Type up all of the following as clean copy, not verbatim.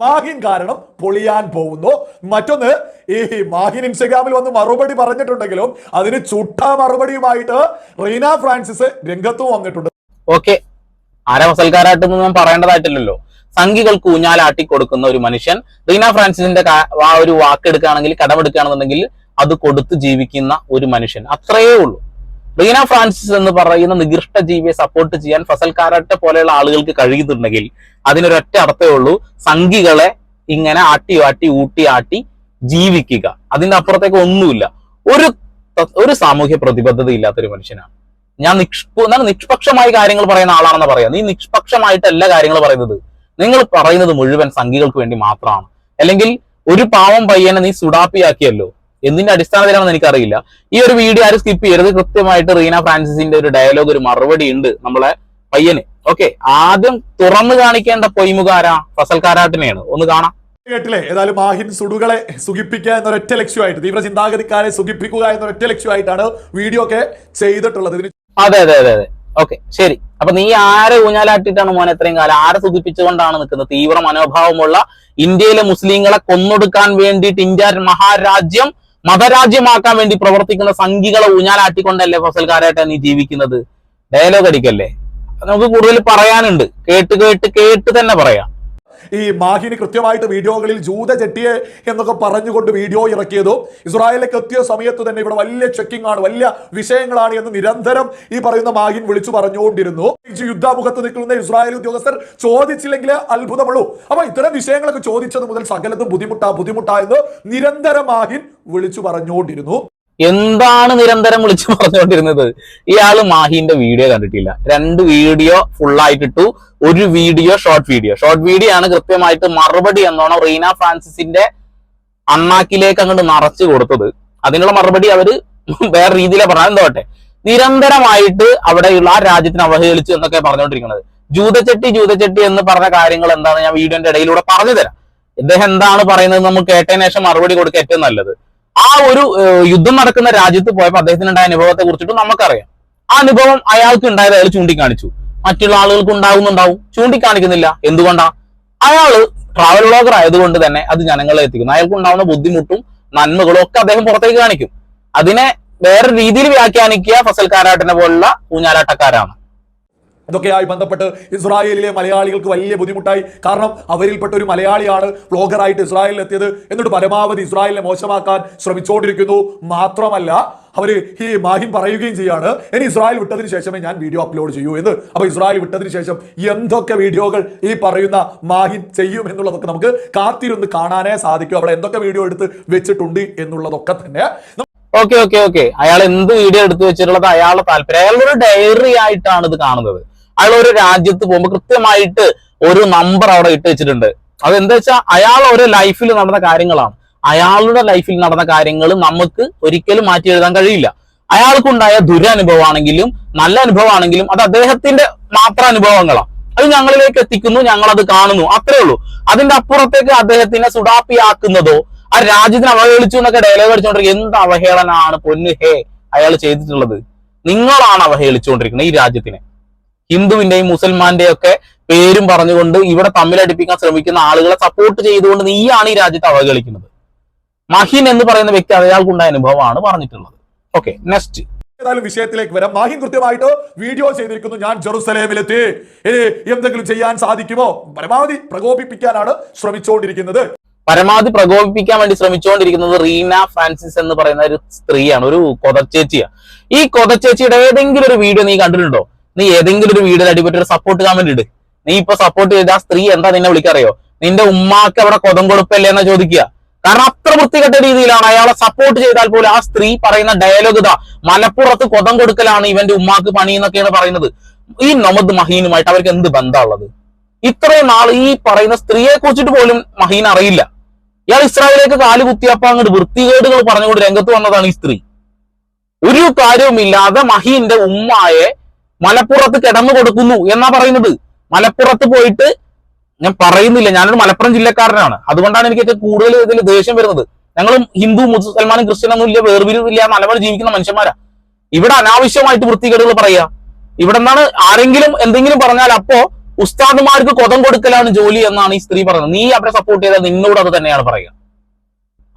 മാഹിൻ കാരണം പൊളിയാൻ പോകുന്നു. മറ്റൊന്ന്, ഈ മാഹിൻ ഇൻസ്റ്റഗ്രാമിൽ വന്ന് മറുപടി പറഞ്ഞിട്ടുണ്ടെങ്കിലും അതിന് ചുട്ട മറുപടിയുമായിട്ട് റീന ഫ്രാൻസിസ് രംഗത്തും വന്നിട്ടുണ്ട്. ഓക്കെ, ആരവസൽക്കാരായിട്ടൊന്നും പറയേണ്ടതായിട്ടില്ലല്ലോ. സംഘികൾക്ക് ഊഞ്ഞാലാട്ടി കൊടുക്കുന്ന ഒരു മനുഷ്യൻ റീന ഫ്രാൻസിസിന്റെ ആ ഒരു വാക്കെടുക്കുകയാണെങ്കിൽ, കടമെടുക്കുകയാണെന്നുണ്ടെങ്കിൽ അത് കൊടുത്ത് ജീവിക്കുന്ന ഒരു മനുഷ്യൻ, അത്രയേ ഉള്ളൂ. റീന ഫ്രാൻസിസ് എന്ന് പറയുന്ന നികൃഷ്ട ജീവിയെ സപ്പോർട്ട് ചെയ്യാൻ ഫസൽ കാരാട്ടെ പോലെയുള്ള ആളുകൾക്ക് കഴിയുന്നുണ്ടെങ്കിൽ അതിനൊരൊറ്റ അർത്ഥമേ ഉള്ളൂ: സംഘികളെ ഇങ്ങനെ ഊട്ടി ജീവിക്കുക. അതിന്റെ അപ്പുറത്തേക്ക് ഒന്നുമില്ല. ഒരു സാമൂഹ്യ പ്രതിബദ്ധത ഇല്ലാത്തൊരു മനുഷ്യനാണ്. ഞാൻ നിഷ്പക്ഷമായി കാര്യങ്ങൾ പറയുന്ന ആളാണെന്ന് പറയാം. നീ നിഷ്പക്ഷമായിട്ടല്ല കാര്യങ്ങൾ പറയുന്നത്. നിങ്ങൾ പറയുന്നത് മുഴുവൻ സംഘികൾക്ക് വേണ്ടി മാത്രമാണ്. അല്ലെങ്കിൽ ഒരു പാവം പയ്യനെ നീ സുഡാപ്പിയാക്കിയല്ലോ, എന്തിന്റെ അടിസ്ഥാനത്തിലാണെന്ന് എനിക്കറിയില്ല. ഈ ഒരു വീഡിയോ ആരും സ്കിപ്പ് ചെയ്യരുത്. കൃത്യമായിട്ട് റീന ഫ്രാൻസിസിന്റെ ഒരു ഡയലോഗ്, ഒരു മറുപടി ഉണ്ട് നമ്മളെ പയ്യന്. ഓക്കെ, ആദ്യം തുറന്നു കാണിക്കേണ്ട പൊയ്മുകാരാ ഫസൽ കാരാട്ടിനെയാണ്. ഒന്ന് കാണാം. കേട്ടില്ലേ? ഏതായാലും മാഹിൻ സുഡുകളെ സുഖിപ്പിക്കുക എന്നൊരൊറ്റ ലക്ഷ്യമായിട്ട്, തീവ്ര ചിന്താഗതിക്കാരെ സുഖിപ്പിക്കുക എന്നൊരൊറ്റ ലക്ഷ്യമായിട്ടാണ് വീഡിയോ ഒക്കെ ചെയ്തിട്ടുള്ളത്. അതെ. ഓക്കെ, ശരി. അപ്പൊ നീ ആരെ ഊഞ്ഞാലാട്ടിട്ടാണ് മോനെ ഇത്രയും കാലം? ആരെ സുഖിപ്പിച്ചുകൊണ്ടാണ് നിൽക്കുന്നത്? തീവ്ര മനോഭാവമുള്ള ഇന്ത്യയിലെ മുസ്ലിങ്ങളെ കൊന്നൊടുക്കാൻ വേണ്ടിയിട്ട് ഇന്ത്യ മഹാരാജ്യം മതരാജ്യമാക്കാൻ വേണ്ടി പ്രവർത്തിക്കുന്ന സംഘികളെ ഊഞ്ഞാലാട്ടിക്കൊണ്ടല്ലേ ഫസൽ കാരാട്ടെ നീ ജീവിക്കുന്നത്? ഡയലോഗ് അടിക്കല്ലേ. നമുക്ക് കൂടുതൽ പറയാനുണ്ട്. കേട്ട് തന്നെ പറയാം. ഈ മാഹിന് കൃത്യമായിട്ട് വീഡിയോകളിൽ ജൂത ചെട്ടിയെ എന്നൊക്കെ പറഞ്ഞുകൊണ്ട് വീഡിയോ ഇറക്കിയതും ഇസ്രായേലിലേക്ക് എത്തിയ സമയത്ത് തന്നെ ഇവിടെ വലിയ ചെക്കിംഗ് ആണ്, വലിയ വിഷയങ്ങളാണ് എന്ന് നിരന്തരം ഈ പറയുന്ന മാഹിൻ വിളിച്ചു പറഞ്ഞുകൊണ്ടിരുന്നു. യുദ്ധമുഖത്ത് നിൽക്കുന്ന ഇസ്രായേൽ ഉദ്യോഗസ്ഥർ ചോദിച്ചില്ലെങ്കിൽ അത്ഭുതമുള്ളൂ. അപ്പൊ ഇത്തരം വിഷയങ്ങളൊക്കെ ചോദിച്ചത് മുതൽ സകലതും ബുദ്ധിമുട്ടാ എന്ന് നിരന്തരം മാഹിൻ വിളിച്ചു പറഞ്ഞുകൊണ്ടിരുന്നു. എന്താണ് നിരന്തരം വിളിച്ചു പറഞ്ഞുകൊണ്ടിരുന്നത്? ഇയാള് മാഹിന്റെ വീഡിയോ കണ്ടിട്ടില്ല. 2 വീഡിയോ ഫുള്ളായിട്ടിട്ടു, ഒരു വീഡിയോ ഷോർട്ട് വീഡിയോ ആണ്. കൃത്യമായിട്ട് മറുപടി എന്നോണം റീന ഫ്രാൻസിസിന്റെ അണ്ണാക്കിലേക്ക് അങ്ങോട്ട് നിറച്ചു കൊടുത്തത്. അതിനുള്ള മറുപടി അവര് വേറെ രീതിയിലാണ് പറഞ്ഞത്. എന്തോട്ടെ, നിരന്തരമായിട്ട് അവിടെയുള്ള ആ രാജ്യത്തിന് അവഹേളിച്ചു എന്നൊക്കെ പറഞ്ഞുകൊണ്ടിരിക്കുന്നത്. ജൂതച്ചട്ടി എന്ന് പറഞ്ഞ കാര്യങ്ങൾ എന്താണെന്ന് ഞാൻ വീഡിയോന്റെ ഇടയിലൂടെ പറഞ്ഞു തരാം. ഇദ്ദേഹം എന്താണ് പറയുന്നത് നമുക്ക് കേട്ടതിന് ശേഷം മറുപടി കൊടുക്കുക ഏറ്റവും നല്ലത്. ആ ഒരു യുദ്ധം നടക്കുന്ന രാജ്യത്ത് പോയപ്പോൾ അദ്ദേഹത്തിനുണ്ടായ അനുഭവത്തെ കുറിച്ചിട്ട് നമുക്കറിയാം. ആ അനുഭവം അയാൾക്ക് ഉണ്ടായത് അയാൾ ചൂണ്ടിക്കാണിച്ചു. മറ്റുള്ള ആളുകൾക്ക് ഉണ്ടാകുന്നുണ്ടാവും, ചൂണ്ടിക്കാണിക്കുന്നില്ല. എന്തുകൊണ്ടാ? അയാള് ട്രാവൽ വ്ളോഗർ ആയതുകൊണ്ട് തന്നെ അത് ജനങ്ങളെ എത്തിക്കുന്നു. അയാൾക്ക് ഉണ്ടാവുന്ന ബുദ്ധിമുട്ടും നന്മകളും ഒക്കെ അദ്ദേഹം പുറത്തേക്ക് കാണിക്കും. അതിനെ വേറെ രീതിയിൽ വ്യാഖ്യാനിക്കുക ഫസൽ കാരാട്ടിനെ പോലുള്ള ഊഞ്ഞാലാട്ടക്കാരാണ്. ഇതൊക്കെയായി ബന്ധപ്പെട്ട് ഇസ്രായേലിലെ മലയാളികൾക്ക് വലിയ ബുദ്ധിമുട്ടായി. കാരണം അവരിൽപ്പെട്ട ഒരു മലയാളിയാണ് വ്ളോഗറായിട്ട് ഇസ്രായേലിൽ എത്തിയത്. എന്നിട്ട് പരമാവധി ഇസ്രായേലിനെ മോശമാക്കാൻ ശ്രമിച്ചുകൊണ്ടിരിക്കുന്നു. മാത്രമല്ല അവര് ഈ മാഹിൻ പറയുകയും ചെയ്യാണ്, ഇനി ഇസ്രായേൽ വിട്ടതിന് ശേഷമേ ഞാൻ വീഡിയോ അപ്ലോഡ് ചെയ്യൂ എന്ന്. അപ്പൊ ഇസ്രായേൽ വിട്ടതിന് ശേഷം എന്തൊക്കെ വീഡിയോകൾ ഈ പറയുന്ന മാഹിൻ ചെയ്യും എന്നുള്ളതൊക്കെ നമുക്ക് കാത്തിരുന്ന് കാണാനേ സാധിക്കും. അവിടെ എന്തൊക്കെ വീഡിയോ എടുത്ത് വെച്ചിട്ടുണ്ട് എന്നുള്ളതൊക്കെ തന്നെ. ഓക്കെ. അയാൾ എന്ത് വീഡിയോ എടുത്തു വെച്ചിട്ടുള്ളത് അയാളുടെ താല്പര്യം. അയാളൊരു ഡയറി ആയിട്ടാണ് ഇത് കാണുന്നത്. അയാൾ ഒരു രാജ്യത്ത് പോകുമ്പോൾ കൃത്യമായിട്ട് ഒരു നമ്പർ അവിടെ ഇട്ട് വെച്ചിട്ടുണ്ട്. അതെന്താ വെച്ചാൽ അയാൾ ഒരു ലൈഫിൽ നടന്ന കാര്യങ്ങളാണ്. അയാളുടെ ലൈഫിൽ നടന്ന കാര്യങ്ങൾ നമുക്ക് ഒരിക്കലും മാറ്റി എഴുതാൻ കഴിയില്ല. അയാൾക്കുണ്ടായ ദുരനുഭവമാണെങ്കിലും നല്ല അനുഭവമാണെങ്കിലും അത് അദ്ദേഹത്തിന്റെ മാത്രം അനുഭവങ്ങളാണ്. അത് ഞങ്ങളിലേക്ക് എത്തിക്കുന്നു, ഞങ്ങളത് കാണുന്നു, അത്രേ ഉള്ളൂ. അതിന്റെ അപ്പുറത്തേക്ക് അദ്ദേഹത്തിനെ സുഡാപ്പിയാക്കുന്നതോ ആ രാജ്യത്തിന് അവഹേളിച്ചു എന്നൊക്കെ ഡയലോഗ് അടിച്ചുകൊണ്ടിരിക്കുക. എന്ത് അവഹേളനാണ് പൊന്നു ഹേ അയാൾ ചെയ്തിട്ടുള്ളത്? നിങ്ങളാണ് അവഹേളിച്ചുകൊണ്ടിരിക്കുന്നത് ഈ രാജ്യത്തിനെ. ഹിന്ദുവിന്റെയും മുസൽമാന്റെയും ഒക്കെ പേരും പറഞ്ഞുകൊണ്ട് ഇവിടെ തമ്മിലടിപ്പിക്കാൻ ശ്രമിക്കുന്ന ആളുകളെ സപ്പോർട്ട് ചെയ്തുകൊണ്ട് നീയാണ് ഈ രാജ്യത്തെ അവഹേളിക്കുന്നത്. മഹിൻ എന്ന് പറയുന്ന വ്യക്തി അയാൾക്കുണ്ടായ അനുഭവമാണ് പറഞ്ഞിട്ടുള്ളത്. Okay, next. ഏതായാലും വിഷയത്തിലേക്ക് വരാം. മാഹിൻ കൃത്യമായിട്ട് വീഡിയോ ചെയ്തിരിക്കുന്നു. ഞാൻ ജെറുസലേമിലെത്തി, എന്തെങ്കിലും ചെയ്യാൻ സാധിക്കുമോ? പരമാവധി പ്രകോപിപ്പിക്കാനാണ് ശ്രമിച്ചുകൊണ്ടിരിക്കുന്നത്. പരമാവധി പ്രകോപിപ്പിക്കാൻ വേണ്ടി ശ്രമിച്ചുകൊണ്ടിരിക്കുന്നത് റീന ഫ്രാൻസിസ് എന്ന് പറയുന്ന ഒരു സ്ത്രീയാണ്, ഒരു കൊതച്ചേച്ചിയാണ്. ഈ കൊതച്ചേച്ചിയുടെ ഏതെങ്കിലും ഒരു വീഡിയോ നീ കണ്ടിട്ടുണ്ടോ? നീ ഏതെങ്കിലും ഒരു വീഡിയോയിൽ അടിപൊളി ഒരു സപ്പോർട്ട് കമന്റ് ഇട്. നീ ഇപ്പൊ സപ്പോർട്ട് ചെയ്ത ആ സ്ത്രീ എന്താ നിന്നെ വിളിക്കറിയോ? നിന്റെ ഉമ്മാക്ക് അവിടെ കൊതം കൊടുപ്പല്ലേ എന്നാ ചോദിക്കുക. കാരണം അത്ര വൃത്തികെട്ട രീതിയിലാണ് അയാളെ സപ്പോർട്ട് ചെയ്താൽ പോലും ആ സ്ത്രീ പറയുന്ന ഡയലോഗ് ഇതാ: മലപ്പുറത്ത് കൊതം കൊടുക്കലാണ് ഇവന്റെ ഉമ്മാക്ക് പണി എന്നൊക്കെയാണ് പറയുന്നത്. ഈ നമദ് മഹീനുമായിട്ട് അവർക്ക് എന്ത് ബന്ധമുള്ളത്? ഇത്രയും നാൾ ഈ പറയുന്ന സ്ത്രീയെ കുറിച്ചിട്ട് പോലും മഹീൻ അറിയില്ല. ഇയാൾ ഇസ്രായേലിലേക്ക് കാല് കുത്തിയപ്പോ അങ്ങോട്ട് വൃത്തികേടുകൾ പറഞ്ഞുകൊണ്ട് രംഗത്ത് വന്നതാണ് ഈ സ്ത്രീ. ഒരു കാര്യവുമില്ലാതെ മഹീന്റെ ഉമ്മായെ മലപ്പുറത്ത് കിടന്നു കൊടുക്കുന്നു എന്നാ പറയുന്നത്. മലപ്പുറത്ത് പോയിട്ട്, ഞാൻ പറയുന്നില്ല, ഞാനൊരു മലപ്പുറം ജില്ലക്കാരനാണ്, അതുകൊണ്ടാണ് എനിക്ക് കൂടുതൽ ഇതിൽ ദേഷ്യം വരുന്നത്. ഞങ്ങളും ഹിന്ദു മുസൽമാനും ക്രിസ്ത്യനൊന്നും ഇല്ല, വേർതിരിവില്ല, മലബാർ ജീവിക്കുന്ന മനുഷ്യന്മാരാ. ഇവിടെ അനാവശ്യമായിട്ട് വൃത്തികേടുകൾ പറയാ. ഇവിടെ എന്താണ്, ആരെങ്കിലും എന്തെങ്കിലും പറഞ്ഞാൽ അപ്പോ ഉസ്താദുമാർക്ക് കൊതം കൊടുക്കലാണ് ജോലി എന്നാണ് ഈ സ്ത്രീ പറയുന്നത്. നീ അവരെ സപ്പോർട്ട് ചെയ്താൽ നിന്നോട് അത് തന്നെയാണ് പറയുക.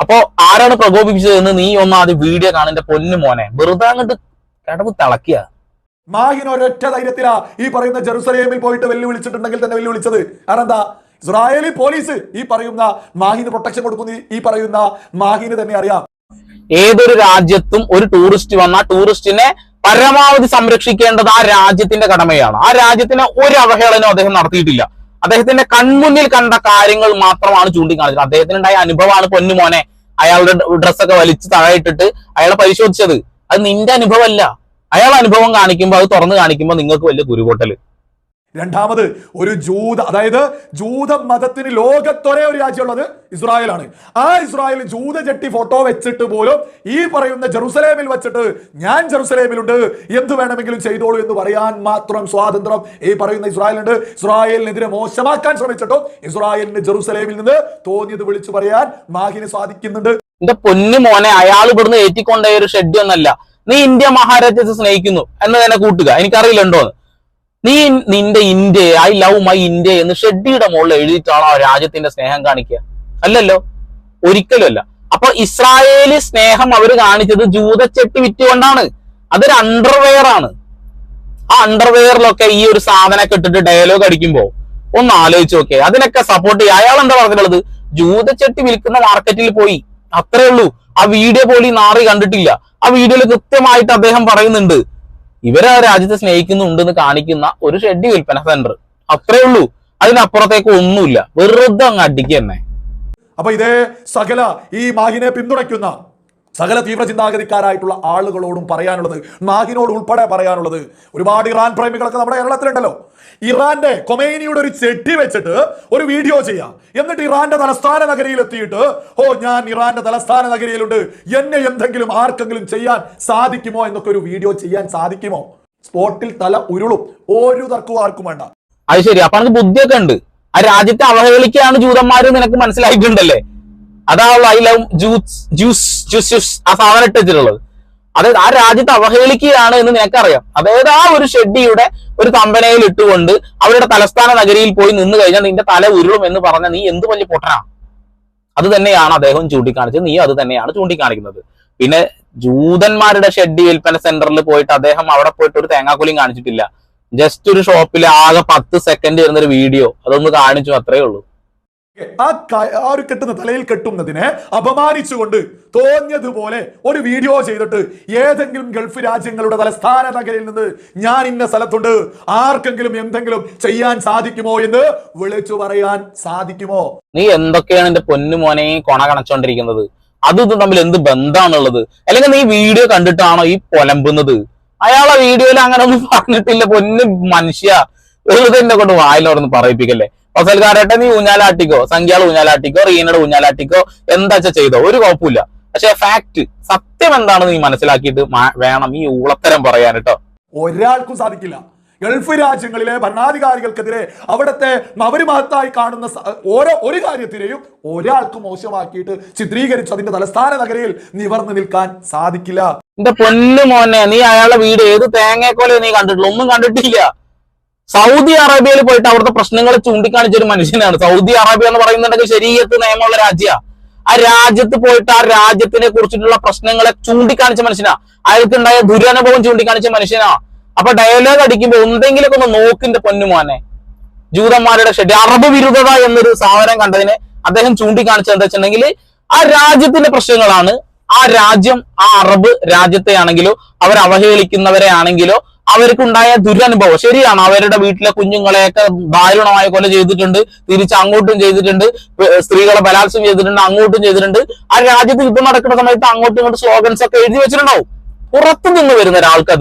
അപ്പോ ആരാണ് പ്രകോപിപ്പിച്ചതെന്ന് നീ ഒന്ന് ആദ്യം വീഡിയോ കാണുന്ന പൊന്നു മോനെ. വെറുതെ അങ്ങോട്ട് കിടവ് തിളക്കിയ. മാഹിൻ ഒരൊറ്റ ധൈര്യത്തിലാ ഈ പറയുന്ന ജെറുസലേമിൽ പോയിട്ട് വെല്ലുവിളിച്ചിട്ടുണ്ടെങ്കിൽ തന്നെ വെല്ലുവിളിച്ചത്. കാരണം എന്താ, ഇസ്രായേലി പോലീസ് ഈ പറയുന്ന മാഹിന് പ്രൊട്ടക്ഷൻ കൊടുക്കുന്ന ഈ പറയുന്ന മാഹിന് തന്നെ അറിയാം. ഏതൊരു രാജ്യത്തും ഒരു ടൂറിസ്റ്റ് വന്ന ടൂറിസ്റ്റിനെ പരമാവധി സംരക്ഷിക്കേണ്ടത് ആ രാജ്യത്തിന്റെ കടമയാണ്. ആ രാജ്യത്തിന് ഒരു അവഹേളനവും അദ്ദേഹം നടത്തിയിട്ടില്ല. അദ്ദേഹത്തിന്റെ കൺമുന്നിൽ കണ്ട കാര്യങ്ങൾ മാത്രമാണ് ചൂണ്ടിക്കാണിച്ചത്. അദ്ദേഹത്തിനുണ്ടായ അനുഭവമാണ് പൊന്നുമോനെ അയാളുടെ ഡ്രസ്സൊക്കെ വലിച്ച് താഴെയിട്ടിട്ട് അയാളെ പരിശോധിച്ചത്. അത് നിന്റെ അനുഭവമല്ല. അയാൾ അനുഭവം കാണിക്കുമ്പോൾ അത് തുറന്നു കാണിക്കുമ്പോൾ നിങ്ങൾക്ക് വലിയ കുരുപൊട്ടല്. രണ്ടാമത് ഒരു ജൂത, അതായത് ജൂത മതത്തിന് ലോകത്തൊരേ ഒരു രാജ്യമുള്ളത് ഇസ്രായേലാണ്. ആ ഇസ്രായേൽ ജൂത ചെട്ടി ഫോട്ടോ വെച്ചിട്ട് പോലും ഈ പറയുന്ന ജെറുസലേമിൽ വെച്ചിട്ട് ഞാൻ ജെറുസലേമിലുണ്ട്, എന്ത് വേണമെങ്കിലും ചെയ്തോളൂ എന്ന് പറയാൻ മാത്രം സ്വാതന്ത്ര്യം ഈ പറയുന്ന ഇസ്രായേലുണ്ട്. ഇസ്രായേലിനെതിരെ മോശമാക്കാൻ ശ്രമിച്ചിട്ടും ഇസ്രായേലിന് ജെറുസലേമിൽ നിന്ന് തോന്നിയത് വിളിച്ചു പറയാൻ മാഹിന് സാധിക്കുന്നുണ്ട്. എന്റെ പൊന്നു മോനെ, അയാൾ ഇവിടുന്ന് ഏറ്റിക്കൊണ്ടേ ഒരു ഷെഡ് ഒന്നല്ല. നീ ഇന്ത്യ മഹാരാജ്യത്തെ സ്നേഹിക്കുന്നു എന്ന് തന്നെ കൂട്ടുക. എനിക്കറിയില്ലുണ്ടോന്ന്. നീ നിന്റെ India, I love my India എന്ന് ഷെഡിയുടെ മുകളിൽ എഴുതിയിട്ടാണോ രാജ്യത്തിന്റെ സ്നേഹം കാണിക്കുക? അല്ലല്ലോ, ഒരിക്കലും അല്ല. അപ്പൊ ഇസ്രായേലി സ്നേഹം അവർ കാണിച്ചത് ജൂതച്ചെട്ടി വിറ്റുകൊണ്ടാണ്. അതൊരു അണ്ടർവെയർ ആണ്. ആ അണ്ടർവെയറിലൊക്കെ ഈ ഒരു സാധനമൊക്കെ ഇട്ടിട്ട് ഡയലോഗ് അടിക്കുമ്പോ ഒന്ന് ആലോചിച്ച് നോക്കേ. അതിനൊക്കെ സപ്പോർട്ട് ചെയ്യുക. അയാൾ എന്താ പറഞ്ഞിട്ടുള്ളത്? ജൂതച്ചെട്ടി വിൽക്കുന്ന മാർക്കറ്റിൽ പോയി, അത്രേ ഉള്ളൂ. ആ വീഡിയോ പോലും ഈ നാറി കണ്ടിട്ടില്ല. ആ വീഡിയോയിൽ കൃത്യമായിട്ട് അദ്ദേഹം പറയുന്നുണ്ട് ഇവരെ ആ രാജ്യത്തെ സ്നേഹിക്കുന്നുണ്ടെന്ന് കാണിക്കുന്ന ഒരു ഷെഡ് വിൽപ്പന സെന്റർ, അത്രേ ഉള്ളൂ. അതിനപ്പുറത്തേക്ക് ഒന്നുമില്ല. വെറുതെ അങ്ങ് അടിക്കുക തന്നെ. അപ്പൊ ഇതേ സകല ഈ മാഹിനെ പിന്തുണയ്ക്കുന്ന സകല തീവ്ര ചിന്താഗതിക്കാരായിട്ടുള്ള ആളുകളോടും പറയാനുള്ളത്, മാഹിനോട് ഉൾപ്പെടെ പറയാനുള്ളത്, ഒരുപാട് ഇറാൻ പ്രേമികളൊക്കെ നമ്മുടെ കേരളത്തിലുണ്ടല്ലോ. ഇറാന്റെ കൊമേനിയുടെ ഒരു ചെട്ടി വെച്ചിട്ട് ഒരു വീഡിയോ ചെയ്യാം, എന്നിട്ട് ഇറാന്റെ തലസ്ഥാന നഗരിയിൽ എത്തിയിട്ട് ഞാൻ ഇറാന്റെ തലസ്ഥാന നഗരിയിലുണ്ട്, എന്നെ എന്തെങ്കിലും ആർക്കെങ്കിലും ചെയ്യാൻ സാധിക്കുമോ എന്നൊക്കെ ഒരു വീഡിയോ ചെയ്യാൻ സാധിക്കുമോ? സ്പോട്ടിൽ തല ഉരുളും. ഒരു തർക്കവും ആർക്കും വേണ്ട. അത് ശരി. അപ്പൊ നമുക്ക് ബുദ്ധിയൊക്കെ ഉണ്ട്. ആ രാജ്യത്തെ അവഹേളിക്കുകയാണ് ജൂതന്മാര് നിനക്ക് മനസ്സിലായിട്ടുണ്ടല്ലേ? അതാണല്ലോ ഐ ലവ് ജ്യൂസ് ആ സാധനം ഇട്ടിട്ടുള്ളത്. അതായത് ആ രാജ്യത്തെ അവഹേളിക്കുകയാണ് എന്ന് നിനക്കറിയാം. അതായത് ആ ഒരു ഷെഡിയുടെ ഒരു കമ്പനയിൽ ഇട്ടുകൊണ്ട് അവരുടെ തലസ്ഥാന നഗരിയിൽ പോയി നിന്ന് കഴിഞ്ഞാൽ നിന്റെ തല ഉരുളും എന്ന് പറഞ്ഞ നീ എന്ത് വലിയ പൊട്ടനാ. അത് തന്നെയാണ് അദ്ദേഹം ചൂണ്ടിക്കാണിച്ചത്. നീ അത് തന്നെയാണ് ചൂണ്ടിക്കാണിക്കുന്നത്. പിന്നെ ജൂതന്മാരുടെ ഷെഡ് വിൽപ്പന സെന്ററിൽ പോയിട്ട് അദ്ദേഹം അവിടെ പോയിട്ട് ഒരു തേങ്ങാക്കൊലിയും കാണിച്ചിട്ടില്ല. ജസ്റ്റ് ഒരു ഷോപ്പിൽ ആകെ 10 സെക്കൻഡ് വരുന്നൊരു വീഡിയോ അതൊന്ന് കാണിച്ചു, അത്രേ ഉള്ളൂ. ആ ഒരു കെട്ടുന്ന തലയിൽ കെട്ടുന്നതിനെ അപമാനിച്ചുകൊണ്ട് തോന്നിയതുപോലെ ഒരു വീഡിയോ ചെയ്തിട്ട് ഏതെങ്കിലും ഗൾഫ് രാജ്യങ്ങളുടെ തലസ്ഥാന നഗരിയിൽ നിന്ന് ഞാൻ ഇന്ന സ്ഥലത്തുണ്ട്, ആർക്കെങ്കിലും എന്തെങ്കിലും ചെയ്യാൻ സാധിക്കുമോ എന്ന് വിളിച്ചു പറയാൻ സാധിക്കുമോ? നീ എന്തൊക്കെയാണ് എന്റെ പൊന്നുമോനെ കൊണ കണച്ചോണ്ടിരിക്കുന്നത്? അതും തമ്മിൽ എന്ത് ബന്ധമാണുള്ളത്? അല്ലെങ്കിൽ നീ വീഡിയോ കണ്ടിട്ടാണോ ഈ പൊലമ്പുന്നത്? അയാളെ വീഡിയോയിൽ അങ്ങനെ ഒന്നും പറഞ്ഞിട്ടില്ല. പൊന്നു മനുഷ്യ, വെറുതെ എന്നെ കൊണ്ട് വായിലോടൊന്ന് പറയിപ്പിക്കല്ലേ. ഫസൽക്കാരട്ടെ, നീ ഊഞ്ഞാലാട്ടിക്കോ, സംഖ്യകൾ ഊഞ്ഞാലാട്ടിക്കോ, റീനയുടെ ഊഞ്ഞാലാട്ടിക്കോ, എന്താ ചെയ്തോ, ഒരു കുഴപ്പമില്ല. പക്ഷെ ഫാക്ട്, സത്യം എന്താണെന്ന് നീ മനസ്സിലാക്കിയിട്ട് വേണം ഈ ഊളത്തരം പറയാൻ കേട്ടോ. ഒരാൾക്കും സാധിക്കില്ല. ഗൾഫ് രാജ്യങ്ങളിലെ ഭരണാധികാരികൾക്കെതിരെ അവിടുത്തെ അവരുമഹത്തായി കാണുന്ന ഒരു കാര്യത്തിനെയും ഒരാൾക്ക് മോശമാക്കിയിട്ട് ചിത്രീകരിച്ച് അതിന്റെ തലസ്ഥാന നഗരിയിൽ നിവർന്നു നിൽക്കാൻ സാധിക്കില്ല. എന്റെ പൊന്നു മോനെ, നീ അയാളുടെ വീട് ഏത് തേങ്ങയെക്കോലെ നീ കണ്ടിട്ടുള്ളൂ? ഒന്നും കണ്ടിട്ടില്ല. സൗദി അറേബ്യയിൽ പോയിട്ട് അവിടുത്തെ പ്രശ്നങ്ങൾ ചൂണ്ടിക്കാണിച്ച ഒരു മനുഷ്യനാണ്. സൗദി അറേബ്യ എന്ന് പറയുന്നുണ്ടെങ്കിൽ ശരീഅത്ത് നിയമമുള്ള രാജ്യമാണ്. ആ രാജ്യത്ത് പോയിട്ട് ആ രാജ്യത്തിനെ കുറിച്ചിട്ടുള്ള പ്രശ്നങ്ങളെ ചൂണ്ടിക്കാണിച്ച മനുഷ്യനാ. അയാൾക്കുണ്ടായ ദുരനുഭവം ചൂണ്ടിക്കാണിച്ച മനുഷ്യനാ. അപ്പൊ ഡയലോഗ് അടിക്കുമ്പോ എന്തെങ്കിലുമൊക്കെ ഒന്ന് നോക്കിന്റെ പൊന്നുമോനെ. ജൂതന്മാരുടെ ഷെഡ്, അറബ് വിരുദ്ധത എന്നൊരു സാധനം കണ്ടതിനെ അദ്ദേഹം ചൂണ്ടിക്കാണിച്ചത് എന്താ വെച്ചിട്ടുണ്ടെങ്കിൽ ആ രാജ്യത്തിന്റെ പ്രശ്നങ്ങളാണ്. ആ രാജ്യം, ആ അറബ് രാജ്യത്തെ ആണെങ്കിലോ അവർ അവഹേളിക്കുന്നവരെ ആണെങ്കിലോ അവർക്കുണ്ടായ ദുരനുഭവം ശരിയാണ്. അവരുടെ വീട്ടിലെ കുഞ്ഞുങ്ങളെയൊക്കെ ദാരുണമായ കൊല ചെയ്തിട്ടുണ്ട്, തിരിച്ച് അങ്ങോട്ടും ചെയ്തിട്ടുണ്ട്, സ്ത്രീകളെ ബലാത്സംഗം ചെയ്തിട്ടുണ്ട്, അങ്ങോട്ടും ചെയ്തിട്ടുണ്ട്. ആ രാജ്യത്ത് യുദ്ധം നടക്കുന്ന സമയത്ത് അങ്ങോട്ടും ഇങ്ങോട്ടും സ്ലോഗൻസ് ഒക്കെ എഴുതി വെച്ചിട്ടുണ്ടാവും. പുറത്തു നിന്ന് വരുന്ന ഒരാൾക്ക്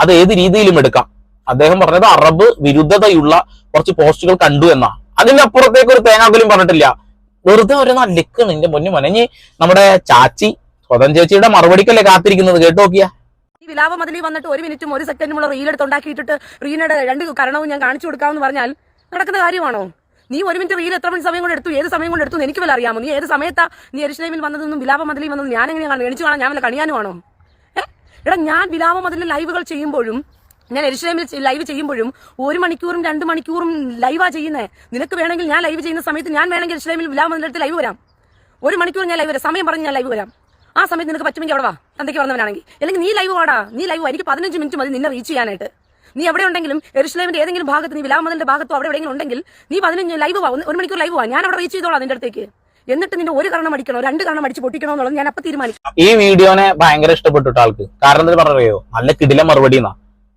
അത് ഏത് രീതിയിലും എടുക്കാം. അദ്ദേഹം പറഞ്ഞത് അറബ് വിരുദ്ധതയുള്ള കുറച്ച് പോസ്റ്റുകൾ കണ്ടു എന്നാ. അതിന്റെ അപ്പുറത്തേക്ക് ഒരു തേങ്ങാക്കൊലും പറഞ്ഞിട്ടില്ല. വെറുതെ ഒരു നല്ലിക്കാണ് എന്റെ പൊന്നു മനഞ്ഞ്. നമ്മുടെ ചാച്ചി സ്വതം ചേച്ചിയുടെ മറുപടിക്കല്ലേ കാത്തിരിക്കുന്നത്. കേട്ടു നോക്കിയാ. ഈ വിലാപ മതിലിൽ വന്നിട്ട് 1 മിനിറ്റും 1 സെക്കൻഡുമുള്ള റീലെടുത്ത് ഉണ്ടാക്കിയിട്ട് റീനയുടെ 2 കരണവും ഞാൻ കാണിച്ചു കൊടുക്കാമെന്ന് പറഞ്ഞാൽ നടക്കുന്ന കാര്യമാണോ? നീ 1 മിനിറ്റ് റീൽ എത്ര മണി സമയം കൊണ്ട് എടുത്തു, ഏത് സമയം കൊണ്ട് എടുത്തു എനിക്ക് വല്ല അറിയാമോ? നീ ഏത് സമയത്താ നീ എരുശലേമിൽ വന്നതെന്നും വിലാപ മതിലിൽ വന്നതും ഞാൻ എങ്ങനെയാണ് എണിച്ചു കാണാൻ? ഞാൻ വല്ല കണിയാനുമാണോ? എടാ, ഞാൻ വിലാപ മതിലിൽ ലൈവുകൾ ചെയ്യുമ്പോഴും ഞാൻ എരുശലേമിൽ ലൈവ് ചെയ്യുമ്പോഴും 1 മണിക്കൂറും 2 മണിക്കൂറും ലൈവാ ചെയ്യുന്നത്. നിനക്ക് വേണമെങ്കിൽ ഞാൻ ലൈവ് ചെയ്യുന്ന സമയത്ത് ഞാൻ വേണമെങ്കിൽ എരുശലേമിൽ വിലാമന്ദിരത്തിൽ ലൈവ് വരാം. 1 മണിക്കൂർ ഞാൻ ലൈവ് വരാം, സമയം പറഞ്ഞ് ഞാൻ ലൈവ് വരാം. ആ സമയത്ത് നിനക്ക് പറ്റുമെങ്കിൽ അവിടെ വാ, തന്തയ്ക്ക് പറഞ്ഞവനാണെങ്കിൽ. അല്ലെങ്കിൽ നീ ലൈവ് വാടാ, നീ ലൈവ് വാ. എനിക്ക് 15 മിനിറ്റ് മതി നിന്നെ റീച്ച് ചെയ്യാനായിട്ട്. നീ എവിടെ ഉണ്ടെങ്കിലും എരുശലേമിന്റെ ഏതെങ്കിലും ഭാഗത്ത്, നീ വിലാമന്ദിന്റെ ഭാഗത്തോ അവിടെ എവിടെയെങ്കിലും ഉണ്ടെങ്കിൽ നീ 15 ലൈവ് വാ, 1 മണിക്കൂർ ലൈവ് വാ. ഞാൻ അവിടെ റീച്ച് ചെയ്തോളാം നിന്റെ അടുത്തേക്ക്. എന്നിട്ട് നിന്നെ 1 കരണം അടിക്കണോ 2 കരണം അടിച്ച് പൊട്ടിക്കണോ എന്നുള്ളത് ഞാൻ അപ്പൊ തീരുമാനിക്കും. ഈ വീഡിയോനെ ഭയങ്കര ഇഷ്ടപ്പെട്ടു ആൾക്ക്. കാരണം എന്താ പറയോ, നല്ല കിടില മറുപടി എന്നാ.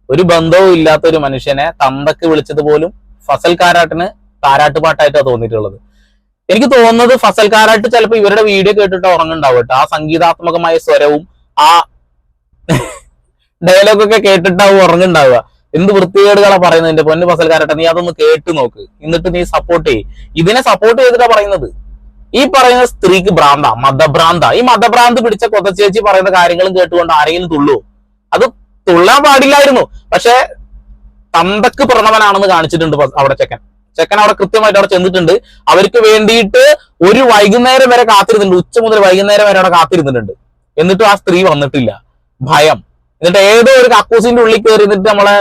ഒരു ബന്ധവും ഇല്ലാത്ത ഒരു മനുഷ്യനെ തന്തക്ക് വിളിച്ചത് പോലും ഫസൽ കാരാട്ടിന് താരാട്ടുപാട്ടായിട്ടാണ് തോന്നിയിട്ടുള്ളത്. എനിക്ക് തോന്നുന്നത് ഫസൽ കാരാട്ട് ചിലപ്പോ ഇവരുടെ വീഡിയോ കേട്ടിട്ട് ഉറങ്ങുണ്ടാവും കേട്ടോ. ആ സംഗീതാത്മകമായ സ്വരവും ആ ഡയലോഗൊക്കെ കേട്ടിട്ടാവും ഉറങ്ങുണ്ടാവുക. എന്ത് വൃത്തികേടുകളാ പറയുന്നത് എന്റെ പൊന്ന് ഫസൽ കാരാട്ട്. നീ അതൊന്ന് കേട്ട് നോക്ക്, എന്നിട്ട് നീ സപ്പോർട്ട് ചെയ്യ്. ഇതിനെ സപ്പോർട്ട് ചെയ്തിട്ടാ പറയുന്നത്. ഈ പറയുന്ന സ്ത്രീക്ക് ഭ്രാന്ത, മതഭ്രാന്ത. ഈ മതഭ്രാന്ത് പിടിച്ച കൊതച്ചേച്ചി പറയുന്ന കാര്യങ്ങളും കേട്ടുകൊണ്ട് ആരെങ്കിലും തുള്ളൂ? അത് തുള്ളാൻ പാടില്ലായിരുന്നു. പക്ഷെ തന്തക്ക് പിറന്നവനാണെന്ന് കാണിച്ചിട്ടുണ്ട് അവിടെ ചെക്കൻ അവിടെ കൃത്യമായിട്ട് അവിടെ ചെന്നിട്ടുണ്ട്. അവർക്ക് വേണ്ടിയിട്ട് ഒരു വൈകുന്നേരം വരെ കാത്തിരുന്നുണ്ട്. ഉച്ച മുതൽ വൈകുന്നേരം വരെ അവിടെ കാത്തിരുന്നിട്ടുണ്ട്. എന്നിട്ടും ആ സ്ത്രീ വന്നിട്ടില്ല. ഭയം. എന്നിട്ട് ഏതോ ഒരു കക്കൂസിന്റെ ഉള്ളിൽ കയറി എന്നിട്ട് നമ്മളെ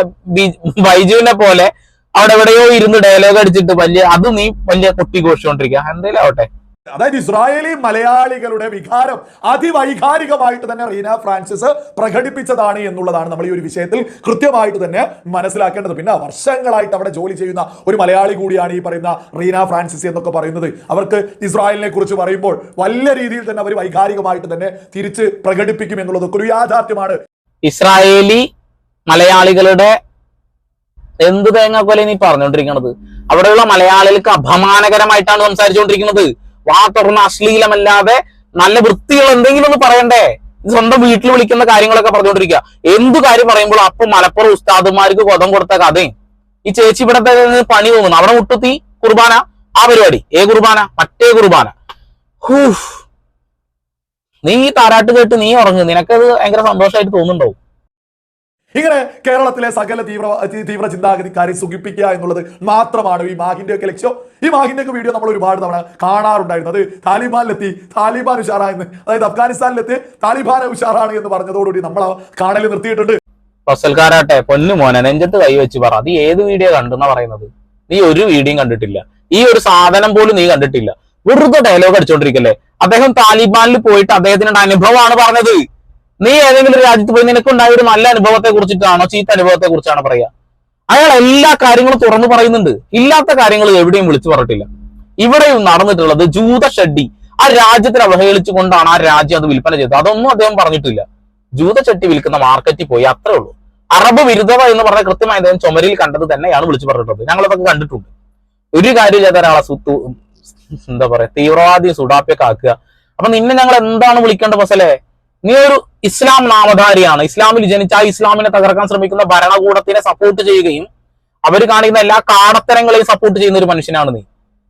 ബൈജുവിനെ പോലെ അവിടെ എവിടെയോ ഇരുന്ന് ഡയലോഗ് അടിച്ചിട്ട് നീ വലിയ കൊട്ടിഘോഷിച്ചോണ്ടിരിക്കുക. എന്തേലും ആവട്ടെ. അതായത് ഇസ്രായേലി മലയാളികളുടെ വികാരം അതിവൈകാരികമായിട്ട് തന്നെ റീന ഫ്രാൻസിസ് പ്രകടിപ്പിച്ചതാണ് എന്നുള്ളതാണ് നമ്മൾ ഈ ഒരു വിഷയത്തിൽ കൃത്യമായിട്ട് തന്നെ മനസ്സിലാക്കേണ്ടത്. പിന്നെ വർഷങ്ങളായിട്ട് അവിടെ ജോലി ചെയ്യുന്ന ഒരു മലയാളി കൂടിയാണ് ഈ പറയുന്ന റീന ഫ്രാൻസിസ് എന്നൊക്കെ പറയുന്നത്. അവർക്ക് ഇസ്രായേലിനെ കുറിച്ച് പറയുമ്പോൾ വലിയ രീതിയിൽ തന്നെ അവർ വൈകാരികമായിട്ട് തന്നെ തിരിച്ച് പ്രകടിപ്പിക്കും എന്നുള്ളതൊക്കെ ഒരു യാഥാർത്ഥ്യമാണ്. ഇസ്രായേലി മലയാളികളുടെ എന്ത് തേങ്ങാക്കൊല നീ പറഞ്ഞുകൊണ്ടിരിക്കുന്നത്? അവിടെയുള്ള മലയാളികൾക്ക് അപമാനകരമായിട്ടാണ് സംസാരിച്ചുകൊണ്ടിരിക്കുന്നത്. വാ തുറന്ന അശ്ലീലമല്ലാതെ നല്ല വൃത്തികൾ എന്തെങ്കിലും ഒന്ന് പറയണ്ടേ? സ്വന്തം വീട്ടിൽ വിളിക്കുന്ന കാര്യങ്ങളൊക്കെ പറഞ്ഞുകൊണ്ടിരിക്കുക. എന്തു കാര്യം പറയുമ്പോൾ അപ്പൊ മലപ്പുറം ഉസ്താദുമാർക്ക് കൊതം കൊടുത്ത കഥയും ഈ ചേച്ചി ഇവിടത്തെ പണി തോന്നുന്നു. അവിടെ മുട്ടുത്തി കുർബാന, ആ പരിപാടി. കുർബാന, മറ്റേ കുർബാന. നീ താരാട്ട് കേട്ട് നീ ഉറങ്ങും. നിനക്കത് ഭയങ്കര സന്തോഷമായിട്ട് തോന്നുന്നുണ്ടാവും. ഇങ്ങനെ കേരളത്തിലെ സകല തീവ്ര ചിന്താഗതിക്കാരെ സുഖിപ്പിക്കുക എന്നുള്ളത് മാത്രമാണ് ഈ മാഹിന്റെ ഒക്കെ ലക്ഷ്യം. ഈ മാഹിന്റെ ഒക്കെ വീഡിയോ നമ്മൾ ഒരുപാട് തവണ കാണാറുണ്ടായിരുന്നു. അത് താലിബാനിലെത്തി താലിബാൻ ഉഷാറായെന്ന്, അതായത് അഫ്ഗാനിസ്ഥാനിലെത്തി താലിബാൻ ഉഷാറാണ് എന്ന് പറഞ്ഞതോടുകൂടി നമ്മൾ കാണൽ നിർത്തിയിട്ടുണ്ട്. ഫസൽക്കാരാട്ടെ പൊന്നു മോനെ, നെഞ്ചത്ത് കൈ വെച്ച് പറ, അത് ഏത് വീഡിയോ കണ്ടെന്നാ പറയുന്നത്? നീ ഒരു വീഡിയോയും കണ്ടിട്ടില്ല. ഈ ഒരു സാധനം പോലും നീ കണ്ടിട്ടില്ല. വെറുതെ ഡയലോഗ് അടിച്ചോണ്ടിരിക്കല്ലേ. അദ്ദേഹം താലിബാനിൽ പോയിട്ട് അദ്ദേഹത്തിന്റെ അനുഭവമാണ് പറഞ്ഞത്. നീ ഏതെങ്കിലും ഒരു രാജ്യത്ത് പോയി നിനക്കുണ്ടായ ഒരു നല്ല അനുഭവത്തെ കുറിച്ചിട്ടാണോ ചീത്ത അനുഭവത്തെ കുറിച്ചാണോ പറയാ? അയാൾ എല്ലാ കാര്യങ്ങളും തുറന്നു പറയുന്നുണ്ട്. ഇല്ലാത്ത കാര്യങ്ങൾ എവിടെയും വിളിച്ചു പറഞ്ഞിട്ടില്ല. ഇവിടെയും നടന്നിട്ടുള്ളത് ജൂതഷഡ്ഡി. ആ രാജ്യത്തിന് അവഹേളിച്ചുകൊണ്ടാണ് ആ രാജ്യം അത് വിൽപ്പന ചെയ്തത്. അതൊന്നും അദ്ദേഹം പറഞ്ഞിട്ടില്ല. ജൂതച്ചട്ടി വിൽക്കുന്ന മാർക്കറ്റിൽ പോയി, അത്രേ ഉള്ളൂ. അറബ് വിരുദ്ധത എന്ന് പറഞ്ഞ കൃത്യമായി അദ്ദേഹം ചുമരിൽ കണ്ടത് തന്നെയാണ് വിളിച്ചു പറഞ്ഞിട്ടുള്ളത്. ഞങ്ങളതൊക്കെ കണ്ടിട്ടുണ്ട്. ഒരു കാര്യമില്ലാത്ത ഒരാളെ എന്താ പറയാ, തീവ്രവാദി സുഡാപ്പിയൊക്കെ ആക്കുക. അപ്പൊ നിന്നെ ഞങ്ങൾ എന്താണ് വിളിക്കേണ്ട ഫസലേ? നീ ഒരു ഇസ്ലാം നാമധാരിയാണ്. ഇസ്ലാമിൽ ജനിച്ച ആ ഇസ്ലാമിനെ തകർക്കാൻ ശ്രമിക്കുന്ന ഭരണകൂടത്തിനെ സപ്പോർട്ട് ചെയ്യുകയും അവർ കാണിക്കുന്ന എല്ലാ കാടത്തരങ്ങളെയും സപ്പോർട്ട് ചെയ്യുന്ന ഒരു മനുഷ്യനാണ് നീ.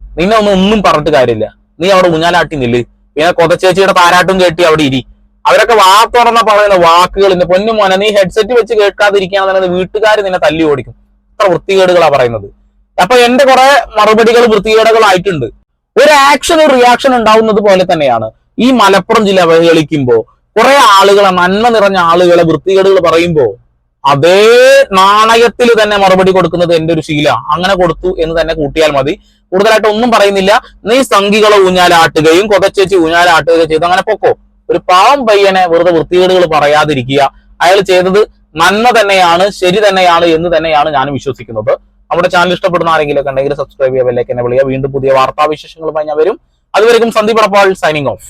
നിന്നെ ഒന്നും പറഞ്ഞിട്ട് കാര്യമില്ല. നീ അവിടെ ഊഞ്ഞാലാട്ടി നില്ല്. പിന്നെ കൊതച്ചേച്ചിയുടെ താരാട്ടും കേട്ടി അവിടെ ഇരി. അവരൊക്കെ തുറന്ന പറയുന്ന വാക്കുകളിന്റെ പൊന്നു മോനെ, നീ ഹെഡ്സെറ്റ് വെച്ച് കേൾക്കാതിരിക്കുകയാണെന്നുണ്ടെങ്കിൽ വീട്ടുകാർ നിന്നെ തല്ലി ഓടിക്കും. അത്ര വൃത്തികേടുകളാ പറയുന്നത്. അപ്പൊ എന്റെ കുറെ മറുപടികൾ വൃത്തികേടുകളായിട്ടുണ്ട്. ഒരു ആക്ഷൻ ഒരു റിയാക്ഷൻ ഉണ്ടാവുന്നത് പോലെ തന്നെയാണ് ഈ മലപ്പുറം ജില്ല അവഹേളിക്കുമ്പോ കുറെ ആളുകളെ, നന്മ നിറഞ്ഞ ആളുകളെ വൃത്തികേടുകൾ പറയുമ്പോ അതേ നാണയത്തിൽ തന്നെ മറുപടി കൊടുക്കുന്നത് എന്റെ ഒരു ശീല. അങ്ങനെ കൊടുത്തു എന്ന് തന്നെ കൂട്ടിയാൽ മതി. കൂടുതലായിട്ട് ഒന്നും പറയുന്നില്ല. നീ സംഘികളെ ഊഞ്ഞാലാട്ടുകയും കൊതച്ചേച്ചി ഊഞ്ഞാലാട്ടുകയും ചെയ്തു, അങ്ങനെ പൊക്കോ. ഒരു പാവം പയ്യനെ വെറുതെ വൃത്തികേടുകൾ പറയാതിരിക്കുക. അയാൾ ചെയ്തത് നന്മ തന്നെയാണ്, ശരി തന്നെയാണ് എന്ന് തന്നെയാണ് ഞാൻ വിശ്വസിക്കുന്നത്. നമ്മുടെ ചാനൽ ഇഷ്ടപ്പെടുന്ന ആരെങ്കിലും ഒക്കെ ഉണ്ടെങ്കിൽ സബ്സ്ക്രൈബ് ചെയ്യുക, ബെല്ലൈക്കൻ എനേബിൾ ചെയ്യുക. വീണ്ടും പുതിയ വാർത്താവിശേഷങ്ങളുമായി ഞാൻ വരും. അതുവരെയും സന്ദീപ് എടപ്പാൾ സൈനിങ് ഓഫ്.